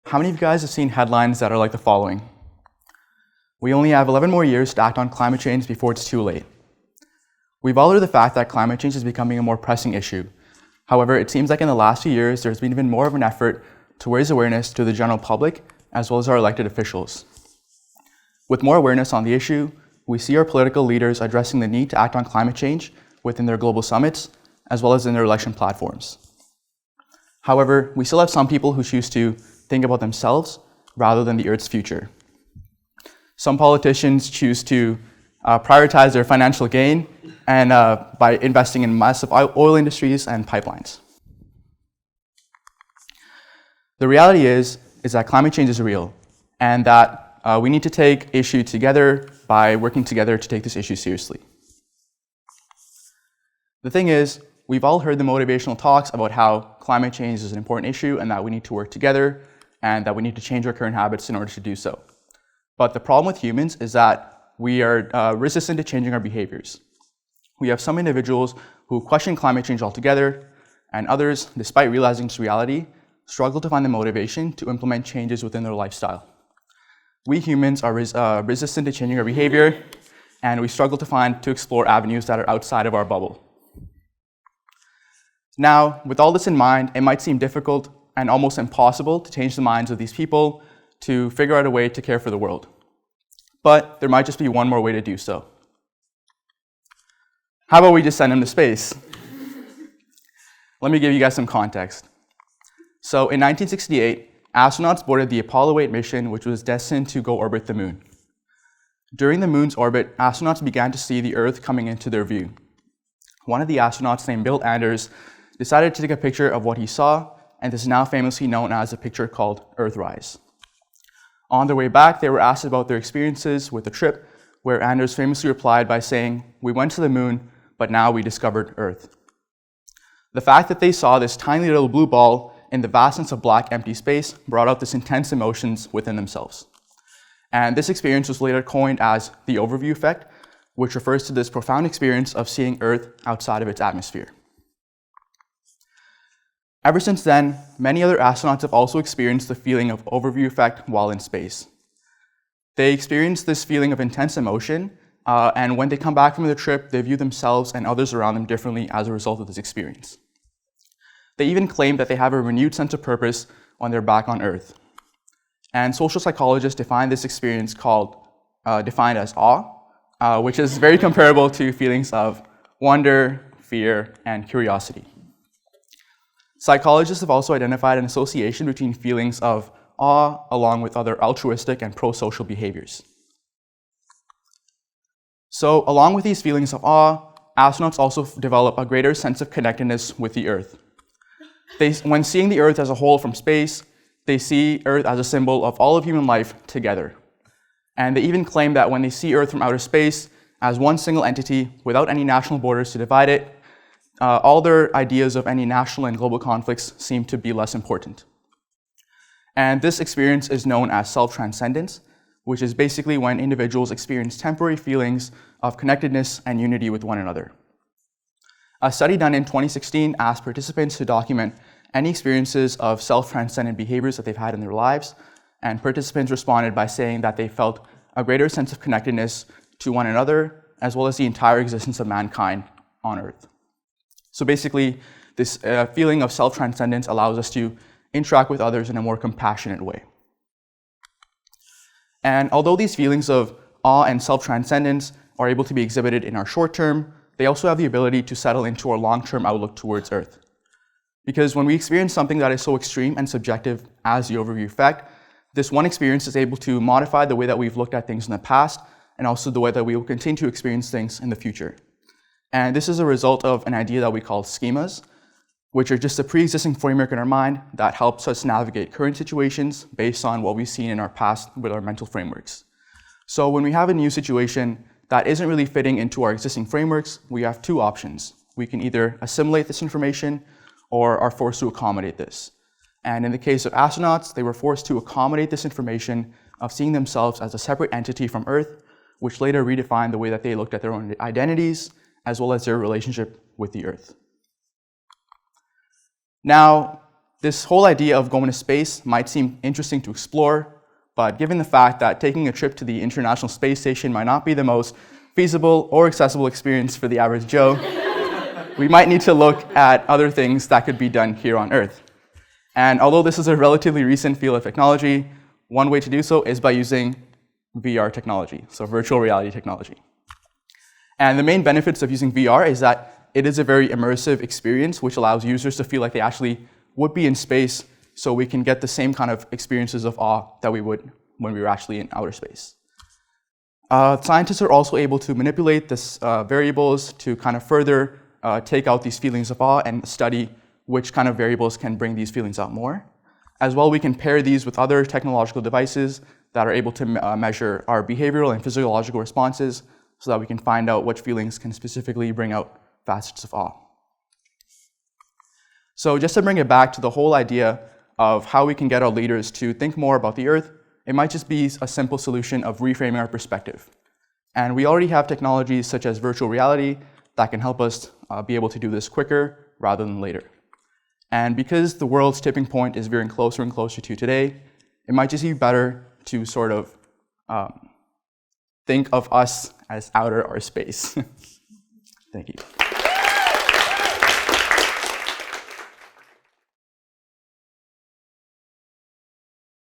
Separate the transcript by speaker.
Speaker 1: How many of you guys have seen headlines that are like the following? We only have 11 more years to act on climate change before it's too late. We've all heard the fact that climate change is becoming a more pressing issue. However, it seems like in the last few years, there's been even more of an effort to raise awareness to the general public, as well as our elected officials. With more awareness on the issue, we see our political leaders addressing the need to act on climate change within their global summits, as well as in their election platforms. However, we still have some people who choose to think about themselves rather than the Earth's future. Some politicians choose to prioritize their financial gain and by investing in massive oil industries and pipelines. The reality is that climate change is real, and that we need to take issue together by working together to take this issue seriously. The thing is, we've all heard the motivational talks about how climate change is an important issue and that we need to work together and that we need to change our current habits in order to do so. But the problem with humans is that we are resistant to changing our behaviors. We have some individuals who question climate change altogether, and others, despite realizing its reality, struggle to find the motivation to implement changes within their lifestyle. We humans are resistant to changing our behavior, and we struggle to explore avenues that are outside of our bubble. Now, with all this in mind, it might seem difficult and almost impossible to change the minds of these people to figure out a way to care for the world. But there might just be one more way to do so. How about we just send them to space? Let me give you guys some context. So in 1968, astronauts boarded the Apollo 8 mission, which was destined to go orbit the moon. During the moon's orbit, astronauts began to see the Earth coming into their view. One of the astronauts, named Bill Anders, decided to take a picture of what he saw, and this is now famously known as a picture called Earthrise. On their way back, they were asked about their experiences with the trip, where Anders famously replied by saying, "We went to the moon, but now we discovered Earth." The fact that they saw this tiny little blue ball in the vastness of black empty space brought out this intense emotions within themselves. And this experience was later coined as the overview effect, which refers to this profound experience of seeing Earth outside of its atmosphere. Ever since then, many other astronauts have also experienced the feeling of overview effect while in space. They experience this feeling of intense emotion, and when they come back from the trip, they view themselves and others around them differently as a result of this experience. They even claim that they have a renewed sense of purpose when they're back on Earth. And social psychologists define this experience defined as awe, which is very comparable to feelings of wonder, fear, and curiosity. Psychologists have also identified an association between feelings of awe along with other altruistic and pro-social behaviors. So, along with these feelings of awe, astronauts also develop a greater sense of connectedness with the Earth. When seeing the Earth as a whole from space, they see Earth as a symbol of all of human life together. And they even claim that when they see Earth from outer space as one single entity without any national borders to divide it, all their ideas of any national and global conflicts seem to be less important. And this experience is known as self-transcendence, which is basically when individuals experience temporary feelings of connectedness and unity with one another. A study done in 2016 asked participants to document any experiences of self-transcendent behaviors that they've had in their lives, and participants responded by saying that they felt a greater sense of connectedness to one another, as well as the entire existence of mankind on Earth. So basically, this feeling of self-transcendence allows us to interact with others in a more compassionate way. And although these feelings of awe and self-transcendence are able to be exhibited in our short term, they also have the ability to settle into our long-term outlook towards Earth. Because when we experience something that is so extreme and subjective as the overview effect, this one experience is able to modify the way that we've looked at things in the past, and also the way that we will continue to experience things in the future. And this is a result of an idea that we call schemas, which are just a pre-existing framework in our mind that helps us navigate current situations based on what we've seen in our past with our mental frameworks. So when we have a new situation that isn't really fitting into our existing frameworks, we have two options. We can either assimilate this information or are forced to accommodate this. And in the case of astronauts, they were forced to accommodate this information of seeing themselves as a separate entity from Earth, which later redefined the way that they looked at their own identities, as well as their relationship with the Earth. Now, This whole idea of going to space might seem interesting to explore, but given the fact that taking a trip to the International Space Station might not be the most feasible or accessible experience for the average Joe, we might need to look at other things that could be done here on Earth. And although this is a relatively recent field of technology, one way to do so is by using VR technology, so virtual reality technology. And the main benefits of using VR is that it is a very immersive experience, which allows users to feel like they actually would be in space, so we can get the same kind of experiences of awe that we would when we were actually in outer space. Scientists are also able to manipulate these variables to kind of further take out these feelings of awe and study which kind of variables can bring these feelings out more. As well, we can pair these with other technological devices that are able to measure our behavioral and physiological responses so that we can find out which feelings can specifically bring out facets of awe. So just to bring it back to the whole idea of how we can get our leaders to think more about the Earth, it might just be a simple solution of reframing our perspective. And we already have technologies such as virtual reality that can help us be able to do this quicker rather than later. And because the world's tipping point is veering closer and closer to today, it might just be better to sort of think of us as outer our space. Thank you.